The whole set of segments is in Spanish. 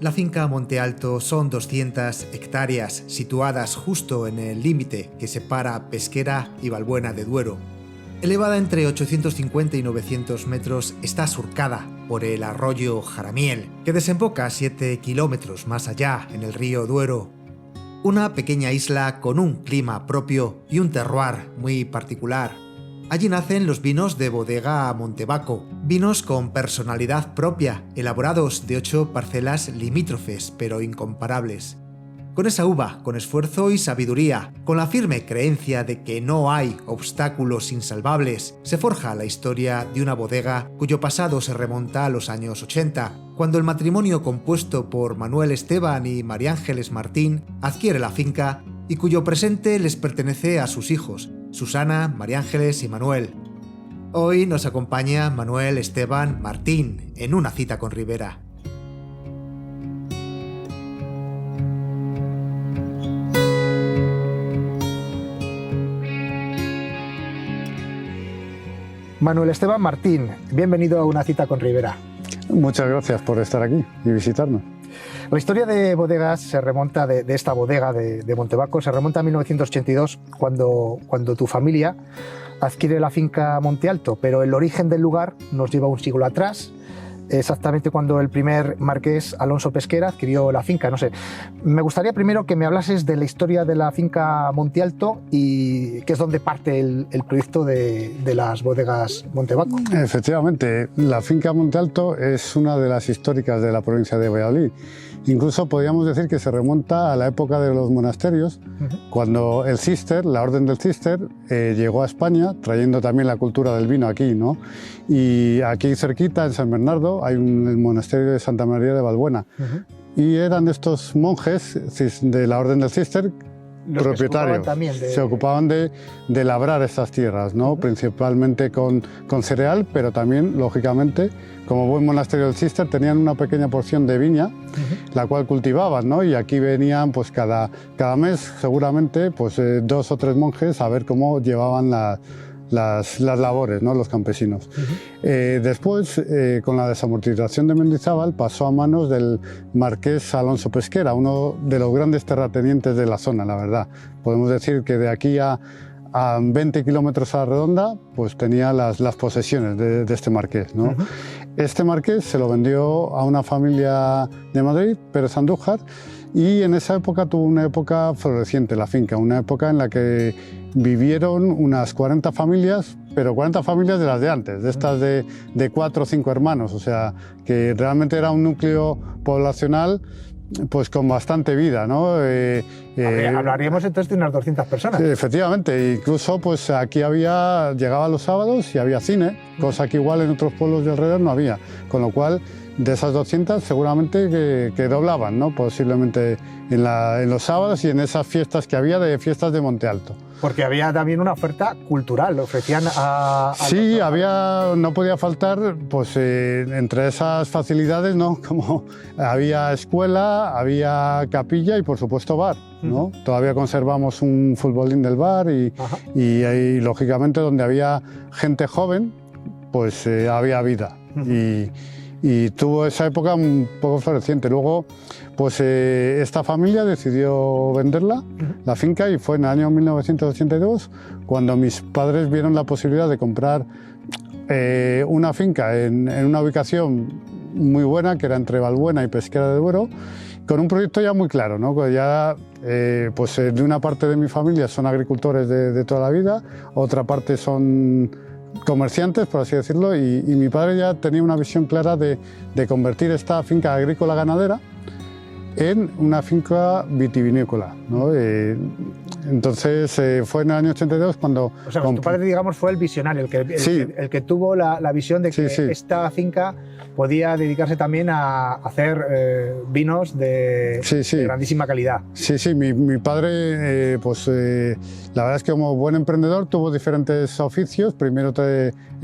La finca Monte Alto son 200 hectáreas situadas justo en el límite que separa Pesquera y Valbuena de Duero. Elevada entre 850 y 900 metros, está surcada por el arroyo Jaramiel, que desemboca 7 kilómetros más allá en el río Duero. Una pequeña isla con un clima propio y un terroir muy particular. Allí nacen los vinos de bodega Montevaco, vinos con personalidad propia, elaborados de 8 parcelas limítrofes pero incomparables. Con esa uva, con esfuerzo y sabiduría, con la firme creencia de que no hay obstáculos insalvables, se forja la historia de una bodega cuyo pasado se remonta a los años 80, cuando el matrimonio compuesto por Manuel Esteban y María Ángeles Martín adquiere la finca y cuyo presente les pertenece a sus hijos, Susana, María Ángeles y Manuel. Hoy nos acompaña Manuel Esteban Martín en una cita con Ribera. Manuel Esteban Martín, bienvenido a una cita con Ribera. Muchas gracias por estar aquí y visitarnos. La historia de bodegas se remonta, de esta bodega de Montevaco, se remonta a 1982, cuando tu familia adquiere la finca Monte Alto, pero el origen del lugar nos lleva un siglo atrás, exactamente cuando el primer marqués Alonso Pesquera adquirió la finca. No sé, me gustaría primero que me hablases de la historia de la finca Monte Alto y que es donde parte el proyecto de las bodegas Montevaco. Efectivamente, la finca Monte Alto es una de las históricas de la provincia de Valladolid. Incluso podríamos decir que se remonta a la época de los monasterios, cuando el Cister, la Orden del Cister, llegó a España, trayendo también la cultura del vino aquí, ¿no? Y aquí cerquita, en San Bernardo, hay el monasterio de Santa María de Valbuena. Y eran estos monjes de la Orden del Cister, propietarios, se ocupaban de labrar estas tierras, ¿no? Principalmente con cereal, pero también, lógicamente, como buen monasterio del Cister, tenían una pequeña porción de viña, la cual cultivaban, ¿no? Y aquí venían pues cada mes, seguramente, pues 2 o 3 monjes a ver cómo llevaban las labores, ¿no? Los campesinos. Después, con la desamortización de Mendizábal, pasó a manos del marqués Alonso Pesquera, uno de los grandes terratenientes de la zona, la verdad. Podemos decir que de aquí a 20 kilómetros a la redonda, pues tenía las posesiones de este marqués, ¿no? Este marqués se lo vendió a una familia de Madrid, Pérez Andújar, y en esa época tuvo una época floreciente la finca, una época en la que vivieron unas 40 familias, pero 40 familias de las de antes, de estas de 4 o 5 hermanos, o sea, que realmente era un núcleo poblacional pues con bastante vida, ¿no? Hablaríamos entonces de unas 200 personas. Sí, efectivamente, incluso pues aquí llegaba los sábados y había cine, cosa que igual en otros pueblos de alrededor no había, con lo cual de esas 200 seguramente que doblaban, ¿no? Posiblemente en los sábados y en esas fiestas que había, de fiestas de Monte Alto. Porque había también una oferta cultural, ofrecían a sí, no podía faltar, pues entre esas facilidades, ¿no? Como había escuela, había capilla y por supuesto bar, ¿no? Todavía conservamos un futbolín del bar y ahí, lógicamente, donde había gente joven, pues había vida. Y tuvo esa época un poco floreciente. Luego, pues esta familia decidió venderla, la finca, y fue en el año 1982 cuando mis padres vieron la posibilidad de comprar una finca en una ubicación muy buena, que era entre Valbuena y Pesquera de Duero, con un proyecto ya muy claro, ¿no? Ya, pues de una parte de mi familia son agricultores de toda la vida, otra parte son comerciantes, por así decirlo, y mi padre ya tenía una visión clara de convertir esta finca agrícola ganadera en una finca vitivinícola, ¿no? Entonces fue en el año 82 cuando... O sea, tu padre, digamos, fue el visionario, el que tuvo la visión de que esta finca podía dedicarse también a hacer vinos de grandísima calidad. Sí, mi padre, pues la verdad es que como buen emprendedor tuvo diferentes oficios. Primero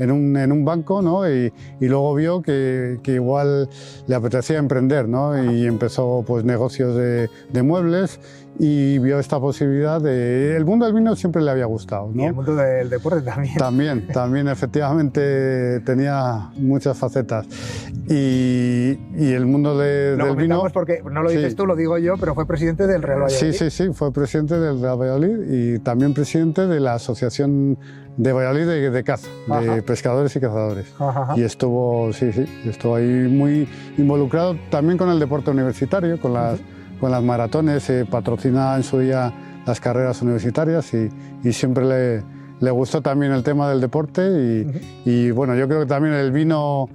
en un banco, ¿no? Y luego vio que igual le apetecía emprender, ¿no? Y empezó pues negocios de muebles y vio esta posibilidad de... El mundo del vino siempre le había gustado, ¿no? Y el mundo del deporte también. También efectivamente tenía muchas facetas. Y el mundo del vino... Porque no lo dices tú, lo digo yo, pero fue presidente del Real Valladolid. Sí, fue presidente del Real Valladolid y también presidente de la Asociación de Valladolid de caza, de pescadores y cazadores. Y estuvo ahí muy involucrado también con el deporte universitario, con las maratones, patrocina en su día las carreras universitarias y siempre le gustó también el tema del deporte y bueno, yo creo que también el vino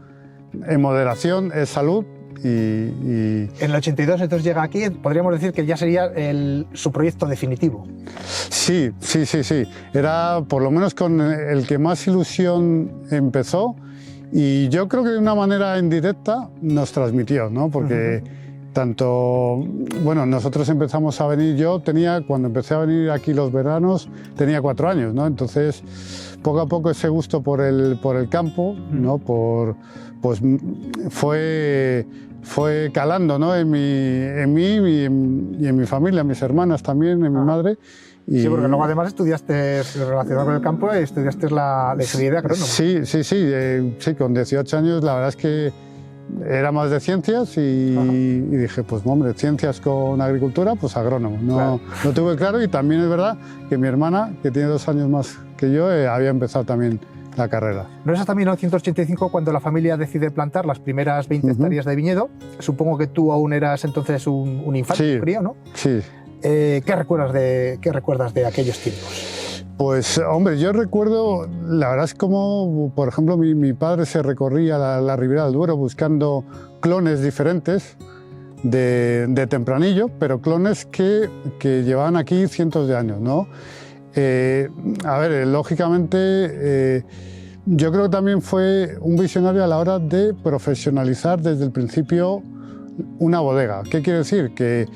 en moderación es salud. En el 82 entonces llega aquí, podríamos decir que ya sería su proyecto definitivo. Sí. Era por lo menos con el que más ilusión empezó y yo creo que de una manera indirecta nos transmitió, ¿no? Porque bueno, nosotros empezamos a venir, cuando empecé a venir aquí los veranos, tenía 4 años, ¿no? Entonces, poco a poco ese gusto por el campo, ¿no? Pues fue calando, ¿no? en mí y en mi familia, en mis hermanas también, en mi madre. Sí, porque luego además estudiaste relacionado con el campo y estudiaste la ingeniería de agrónomo. Sí, con 18 años la verdad es que era más de ciencias y dije, pues hombre, ciencias con agricultura, pues agrónomo. No tuve claro y también es verdad que mi hermana, que tiene 2 años más que yo, había empezado también la carrera. ¿No es hasta 1985 cuando la familia decide plantar las primeras 20 hectáreas de viñedo? Supongo que tú aún eras entonces un infante, crío, ¿no? Sí. ¿Qué recuerdas de aquellos tiempos? Pues, hombre, yo recuerdo, la verdad es como, por ejemplo, mi padre se recorría la Ribera del Duero buscando clones diferentes de Tempranillo, pero clones que llevaban aquí cientos de años, ¿no? A ver, lógicamente, yo creo que también fue un visionario a la hora de profesionalizar desde el principio una bodega. ¿Qué quiere decir? Que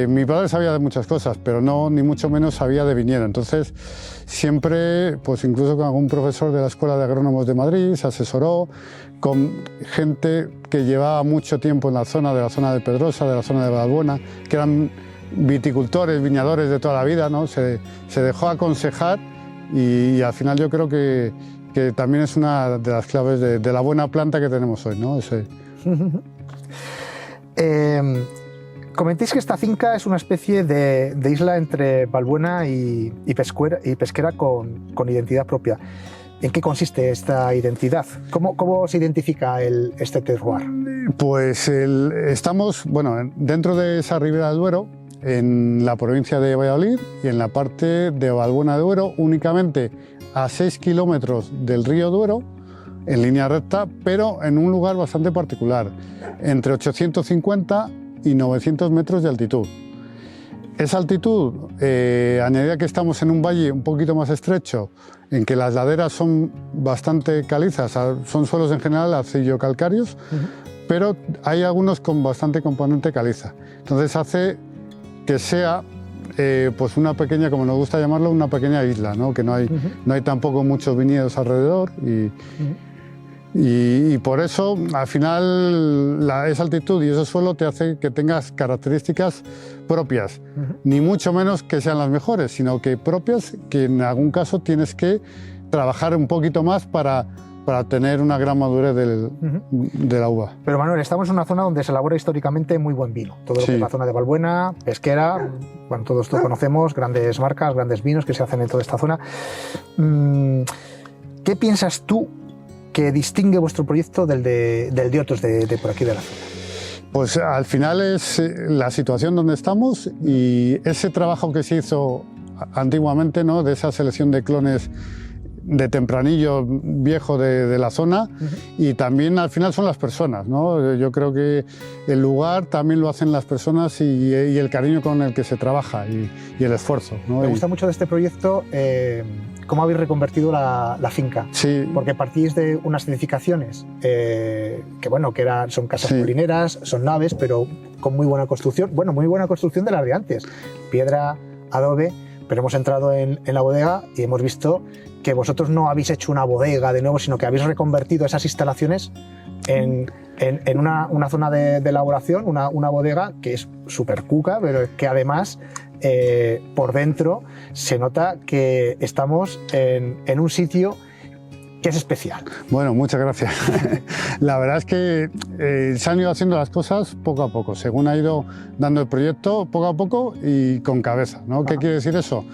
mi padre sabía de muchas cosas, pero no ni mucho menos sabía de viñedo. Entonces, siempre, pues incluso con algún profesor de la Escuela de Agrónomos de Madrid, se asesoró con gente que llevaba mucho tiempo en la zona de Pedrosa, de la zona de Valbuena, que eran viticultores, viñadores de toda la vida, ¿no? Se dejó aconsejar y al final yo creo que también es una de las claves de la buena planta que tenemos hoy, ¿no? Comentéis que esta finca es una especie de isla entre Valbuena y Pesquera con identidad propia. ¿En qué consiste esta identidad? ¿Cómo se identifica este terroir? Pues estamos dentro de esa Ribera del Duero, en la provincia de Valladolid y en la parte de Valbuena de Duero, únicamente a 6 kilómetros del río Duero, en línea recta, pero en un lugar bastante particular, entre 850 y 900 metros de altitud. Esa altitud, añadida que estamos en un valle un poquito más estrecho, en que las laderas son bastante calizas, son suelos en general arcillo-calcáreos, pero hay algunos con bastante componente caliza. Entonces hace que sea pues una pequeña, como nos gusta llamarlo, una pequeña isla, ¿no? Que no hay tampoco muchos viñedos alrededor y por eso al final esa altitud y ese suelo te hace que tengas características propias, ni mucho menos que sean las mejores, sino que propias, que en algún caso tienes que trabajar un poquito más para tener una gran madurez de la uva. Pero Manuel, estamos en una zona donde se elabora históricamente muy buen vino. Todo lo que es la zona de Valbuena, Pesquera, bueno, todos esto conocemos, grandes marcas, grandes vinos que se hacen en toda esta zona. ¿Qué piensas tú que distingue vuestro proyecto del de otros de por aquí de la zona? Pues al final es la situación donde estamos y ese trabajo que se hizo antiguamente, ¿no? De esa selección de clones de tempranillo viejo de la zona y también al final son las personas, ¿no? Yo creo que el lugar también lo hacen las personas y el cariño con el que se trabaja y el esfuerzo, ¿no? Me gusta mucho de este proyecto cómo habéis reconvertido la finca, porque partís de unas edificaciones que son casas molineras, son naves, pero con muy buena construcción, muy buena construcción de las de antes, piedra, adobe. pero hemos entrado en la bodega y hemos visto que vosotros no habéis hecho una bodega de nuevo, sino que habéis reconvertido esas instalaciones en una zona de elaboración, una bodega que es súper cuca, pero que además por dentro se nota que estamos en un sitio que es especial. Bueno, muchas gracias. La verdad es que se han ido haciendo las cosas poco a poco, según ha ido dando el proyecto, poco a poco y con cabeza, ¿no? ¿Qué quiere decir eso?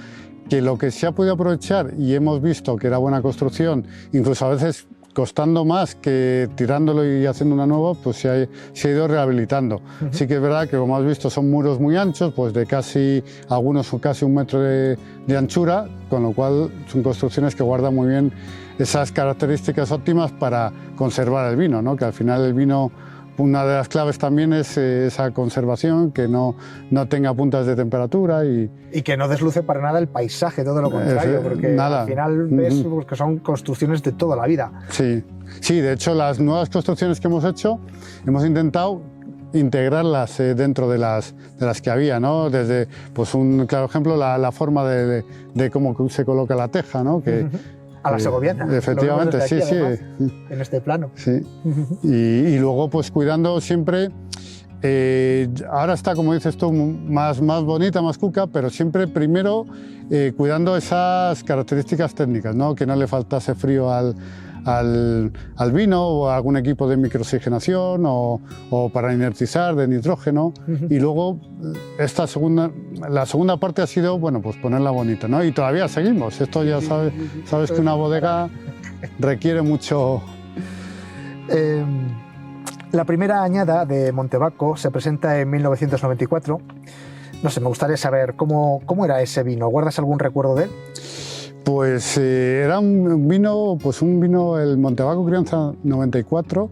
Que lo que se ha podido aprovechar y hemos visto que era buena construcción, incluso a veces costando más que tirándolo y haciendo una nueva, pues se ha ido rehabilitando. Sí que es verdad que, como has visto, son muros muy anchos, pues de algunos casi 1 metro de anchura, con lo cual son construcciones que guardan muy bien esas características óptimas para conservar el vino, ¿no? Que al final el vino, una de las claves también es esa conservación, que no tenga puntas de temperatura y que no desluce para nada el paisaje, todo lo contrario, porque al final ves que son construcciones de toda la vida. Sí, de hecho las nuevas construcciones que hemos hecho hemos intentado integrarlas dentro de las que había, ¿no? Desde, pues un claro ejemplo, la forma de cómo se coloca la teja, ¿no? Que, a la segoviana. Efectivamente, sí, aquí, además, en este plano. Sí. Y luego, pues cuidando siempre, ahora está, como dices tú, más bonita, más cuca, pero siempre primero cuidando esas características técnicas, ¿no? Que no le faltase frío al vino o a algún equipo de microoxigenación o para inertizar de nitrógeno. Y luego la segunda parte ha sido, bueno, pues ponerla bonita, ¿no? Y todavía seguimos. Esto ya sabes que una bodega requiere mucho. La primera añada de Montevaco se presenta en 1994. No sé, me gustaría saber cómo era ese vino. ¿Guardas algún recuerdo de él? Pues era un vino, el Montevaco Crianza 94,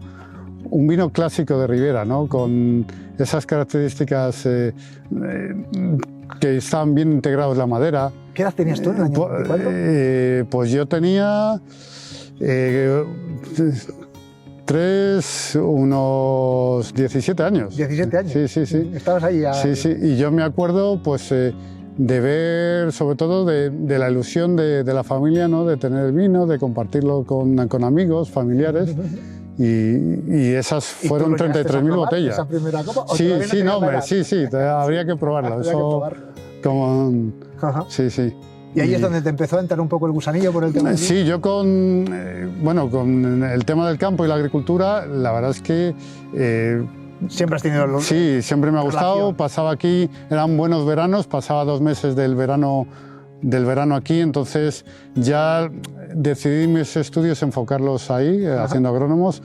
un vino clásico de Ribera, ¿no? Con esas características que estaban bien integrados en la madera. ¿Qué edad tenías tú en el año 94? Pues yo tenía unos 17 años. 17 años. Sí. Estabas ahí ya. Sí, y yo me acuerdo, pues, de ver, sobre todo, de la ilusión de la familia, ¿no? De tener el vino, de compartirlo con amigos, familiares. Y esas fueron 33.000 botellas. ¿Esa primera copa? Sí, habría que probarlo. Sí. ¿Y ahí es donde te empezó a entrar un poco el gusanillo por el tema del vino? Sí, yo con el tema del campo y la agricultura, la verdad es que ¿siempre has tenido sí, siempre me ha gustado. Pasaba aquí, eran buenos veranos, pasaba 2 meses del verano aquí, entonces ya decidí mis estudios enfocarlos ahí, haciendo agrónomos,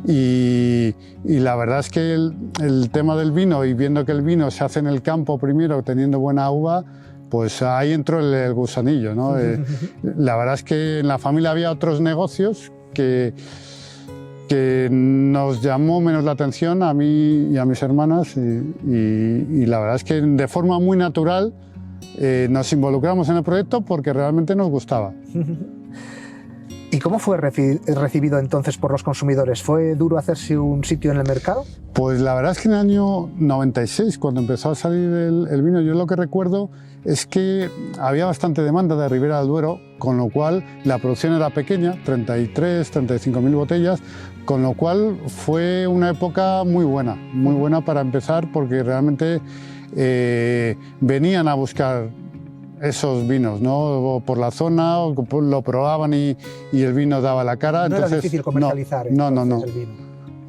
y la verdad es que el tema del vino, y viendo que el vino se hace en el campo primero, teniendo buena uva, pues ahí entró el gusanillo, ¿no? La verdad es que en la familia había otros negocios que nos llamó menos la atención a mí y a mis hermanas, y la verdad es que de forma muy natural nos involucramos en el proyecto porque realmente nos gustaba. ¿Y cómo fue recibido entonces por los consumidores? ¿Fue duro hacerse un sitio en el mercado? Pues la verdad es que en el año 96, cuando empezó a salir el vino, yo lo que recuerdo es que había bastante demanda de Ribera del Duero, con lo cual la producción era pequeña, 35.000 botellas, con lo cual fue una época muy buena para empezar, porque realmente venían a buscar esos vinos, ¿no? Por la zona, lo probaban y el vino daba la cara. No entonces, era difícil comercializar el vino.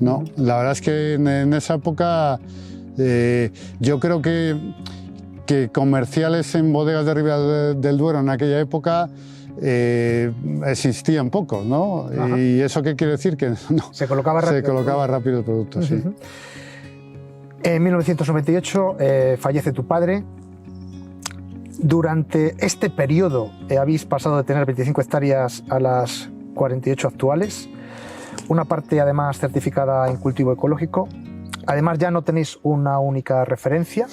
No, la verdad es que en esa época yo creo que comerciales en bodegas de Ribera del Duero en aquella época existían pocos, ¿no? ¿Y eso qué quiere decir? Que no, se colocaba rápido el producto, sí. En 1998 fallece tu padre. Durante este periodo habéis pasado de tener 25 hectáreas a las 48 actuales, una parte además certificada en cultivo ecológico. Además ya no tenéis una única referencia,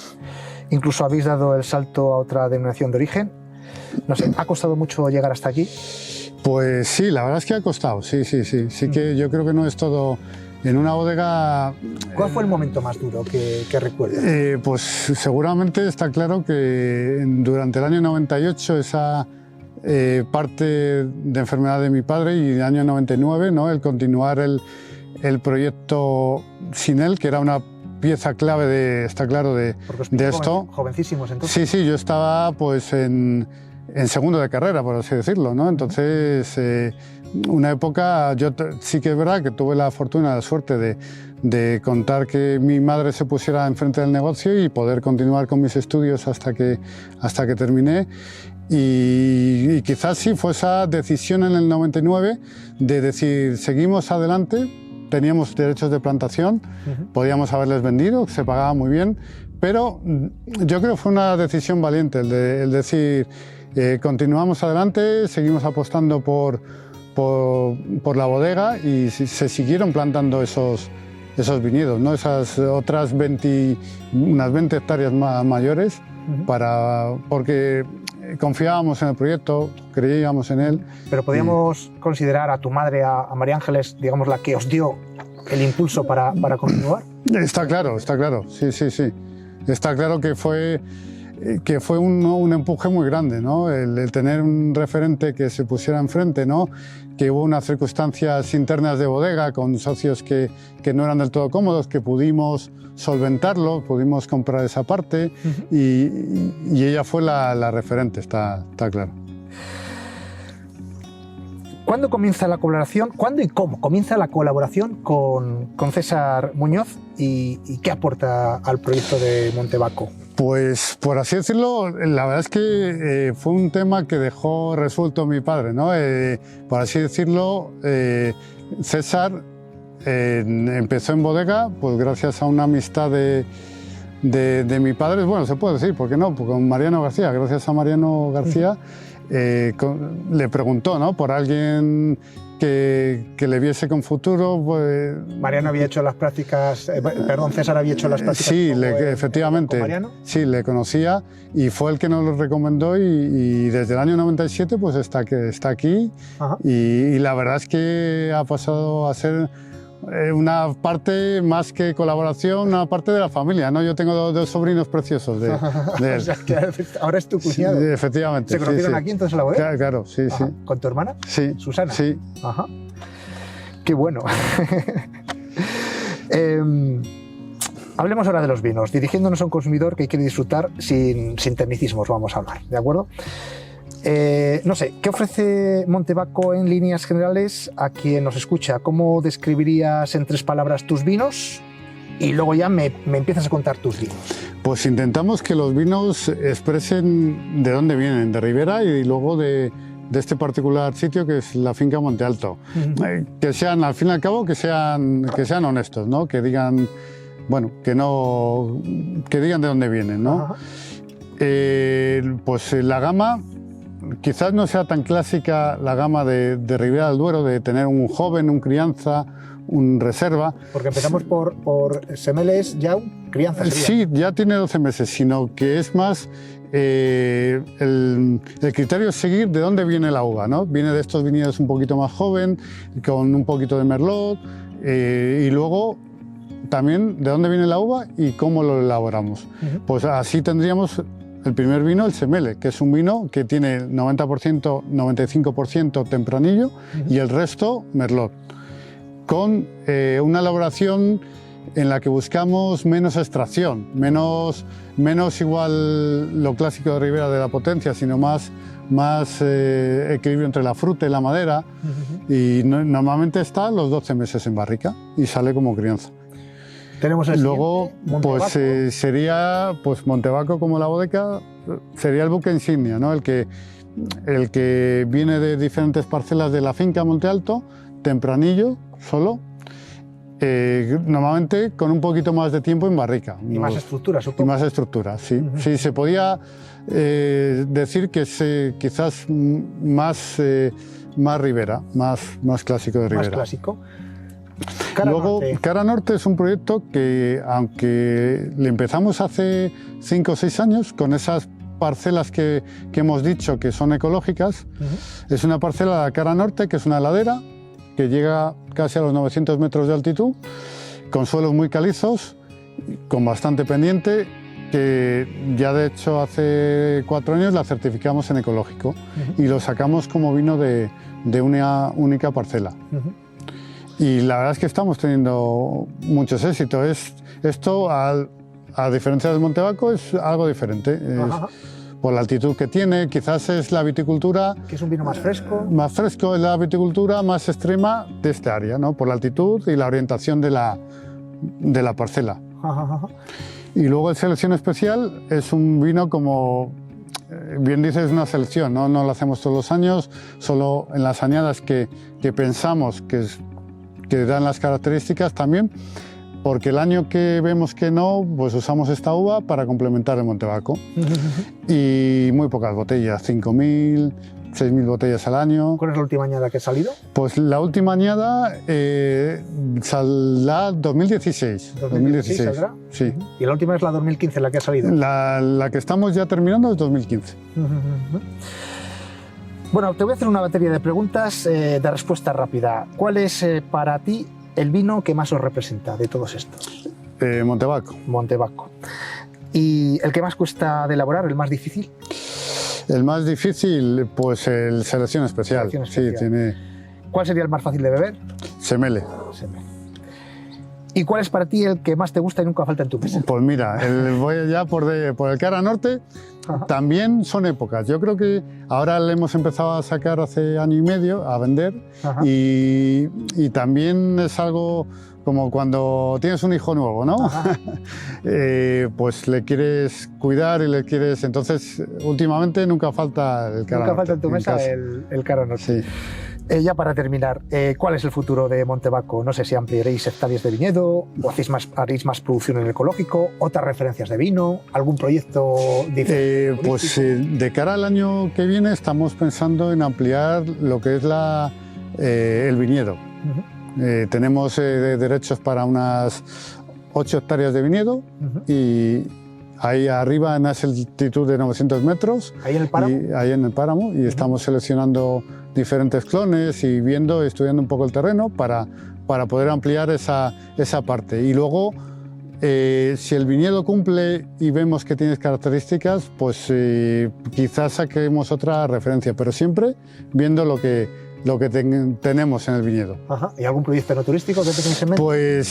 incluso habéis dado el salto a otra denominación de origen. No sé, ¿ha costado mucho llegar hasta aquí? Pues sí, la verdad es que ha costado, sí que yo creo que no es todo en una bodega... ¿Cuál fue el momento más duro que recuerdas? Pues seguramente está claro que durante el año 98 esa parte de enfermedad de mi padre y el año 99, ¿no? El continuar el proyecto sin él, que era una pieza clave está claro, de esto. Jovencísimos entonces. Sí, yo estaba pues en segundo de carrera, por así decirlo, ¿no? Entonces, una época, yo sí que es verdad que tuve la fortuna, la suerte de contar que mi madre se pusiera enfrente del negocio y poder continuar con mis estudios hasta que terminé. Y quizás sí fue esa decisión en el 99 de decir, seguimos adelante, teníamos derechos de plantación, podíamos haberles vendido, se pagaba muy bien, pero yo creo que fue una decisión valiente el decir, continuamos adelante, seguimos apostando por la bodega y se siguieron plantando esos viñedos, ¿no? Esas otras unas 20 hectáreas mayores, porque confiábamos en el proyecto, creíamos en él. Pero podríamos considerar a tu madre, a María Ángeles, digamos, la que os dio el impulso para continuar. Está claro, sí. Está claro que fue un empuje muy grande, ¿no? El tener un referente que se pusiera enfrente, ¿no? Que hubo unas circunstancias internas de bodega con socios que no eran del todo cómodos, que pudimos solventarlo, pudimos comprar esa parte y ella fue la referente, está claro. ¿Cuándo comienza la colaboración? ¿Cuándo y cómo comienza la colaboración con César Muñoz y qué aporta al proyecto de Montebaco? Pues, por así decirlo, la verdad es que fue un tema que dejó resuelto mi padre, ¿no? Por así decirlo, César empezó en bodega, pues gracias a una amistad de mi padre, bueno, se puede decir, ¿por qué no? Porque con Mariano García, gracias a Mariano García, le preguntó, ¿no? Por alguien que le viese con futuro. Pues, Mariano había hecho las prácticas, César había hecho las prácticas. Sí, efectivamente. ¿Con Mariano? Sí, le conocía y fue el que nos lo recomendó y desde el año 97 pues está aquí y la verdad es que ha pasado a ser una parte más que colaboración, una parte de la familia, ¿no? Yo tengo dos sobrinos preciosos de él. O sea, que ahora es tu cuñado. Sí, efectivamente. ¿Se conocieron aquí entonces en la bodega? Claro, sí. ¿Con tu hermana? Sí. ¿Susana? Sí. Ajá. Qué bueno. Hablemos ahora de los vinos, dirigiéndonos a un consumidor que quiere disfrutar sin tecnicismos, vamos a hablar, ¿de acuerdo? No sé, ¿qué ofrece Montebaco en líneas generales a quien nos escucha? ¿Cómo describirías en 3 palabras tus vinos? Y luego ya me empiezas a contar tus vinos. Pues intentamos que los vinos expresen de dónde vienen, de Ribera y luego de este particular sitio que es la finca Monte Alto. Que sean, al fin y al cabo, que sean honestos, ¿no? Que digan, bueno, que digan de dónde vienen, ¿no? Pues la gama quizás no sea tan clásica, la gama de Ribera del Duero, de tener un joven, un crianza, un reserva. Porque empezamos por semeles ya un crianza. Sí, ya tiene 12 meses, sino que es más el criterio es seguir de dónde viene la uva, ¿no? Viene de estos viñedos un poquito más joven, con un poquito de merlot, y luego también de dónde viene la uva y cómo lo elaboramos. Pues así tendríamos el primer vino, el Semele, que es un vino que tiene 90%, 95% tempranillo y el resto merlot, con una elaboración en la que buscamos menos extracción, menos igual lo clásico de Ribera de la potencia, sino más equilibrio entre la fruta y la madera. Y normalmente está los 12 meses en barrica y sale como crianza. Tenemos el Luego, pues sería pues Montebaco como la bodega, sería el buque insignia, ¿no? El que viene de diferentes parcelas de la finca Monte Alto, tempranillo, solo, normalmente con un poquito más de tiempo en barrica. Y más estructura, supongo. Y más estructura, sí. Sí, se podía decir que quizás más Ribera, más clásico de Ribera. Más clásico. Luego, Cara Norte es un proyecto que, aunque le empezamos hace 5 o 6 años, con esas parcelas que hemos dicho que son ecológicas, es una parcela de Cara Norte, que es una ladera, que llega casi a los 900 metros de altitud, con suelos muy calizos, con bastante pendiente, que ya de hecho hace 4 años la certificamos en ecológico y lo sacamos como vino de una única parcela. Y la verdad es que estamos teniendo muchos éxitos. Esto, a diferencia del Montebaco, es algo diferente. Por la altitud que tiene, quizás es la viticultura... Que es un vino más fresco. Más fresco, es la viticultura más extrema de esta área, ¿no? Por la altitud y la orientación de la parcela. Y luego el Selección Especial es un vino, como bien dices, una selección, ¿no? No lo hacemos todos los años, solo en las añadas que pensamos que dan las características también, porque el año que vemos que no, pues usamos esta uva para complementar el Montebaco. Y muy pocas botellas, 5.000, 6.000 botellas al año. ¿Cuál es la última añada que ha salido? Pues la última añada saldrá 2016. 2016 saldrá. Sí. Y la última es la 2015, la que ha salido. La que estamos ya terminando es 2015. Bueno, te voy a hacer una batería de preguntas de respuesta rápida. ¿Cuál es para ti el vino que más os representa de todos estos? Montebaco. Montebaco. ¿Y el que más cuesta de elaborar, el más difícil? El más difícil, pues el Selección Especial. Selección Especial. Sí, tiene... ¿Cuál sería el más fácil de beber? Semele. ¿Y cuál es para ti el que más te gusta y nunca falta en tu mesa? Pues mira, voy ya por el Cara Norte. También son épocas. Yo creo que ahora le hemos empezado a sacar hace año y medio, a vender. Y también es algo como cuando tienes un hijo nuevo, ¿no? Pues le quieres cuidar y le quieres... Entonces, últimamente nunca falta el Cara Norte. Nunca falta en tu mesa el Cara Norte. Sí. Ya para terminar, ¿cuál es el futuro de Montebaco? No sé si ampliaréis hectáreas de viñedo o haréis más producción en el ecológico, otras referencias de vino, algún proyecto diferente. Pues de cara al año que viene estamos pensando en ampliar lo que es el viñedo. Tenemos derechos para unas 8 hectáreas de viñedo y ahí arriba en esa altitud de 900 metros. ¿Ahí en el páramo? Ahí en el páramo y estamos seleccionando diferentes clones y estudiando un poco el terreno para poder ampliar esa parte. Y luego, si el viñedo cumple y vemos que tiene características, pues quizás saquemos otra referencia, pero siempre viendo lo que tenemos en el viñedo. ¿Y algún proyecto no turístico que tenéis en mente? Pues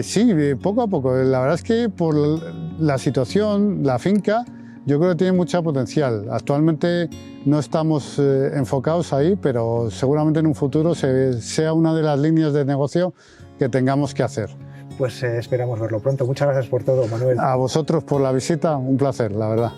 sí, poco a poco. La verdad es que por la situación, la finca, yo creo que tiene mucho potencial. Actualmente no estamos enfocados ahí, pero seguramente en un futuro sea una de las líneas de negocio que tengamos que hacer. Pues esperamos verlo pronto. Muchas gracias por todo, Manuel. A vosotros por la visita, un placer, la verdad.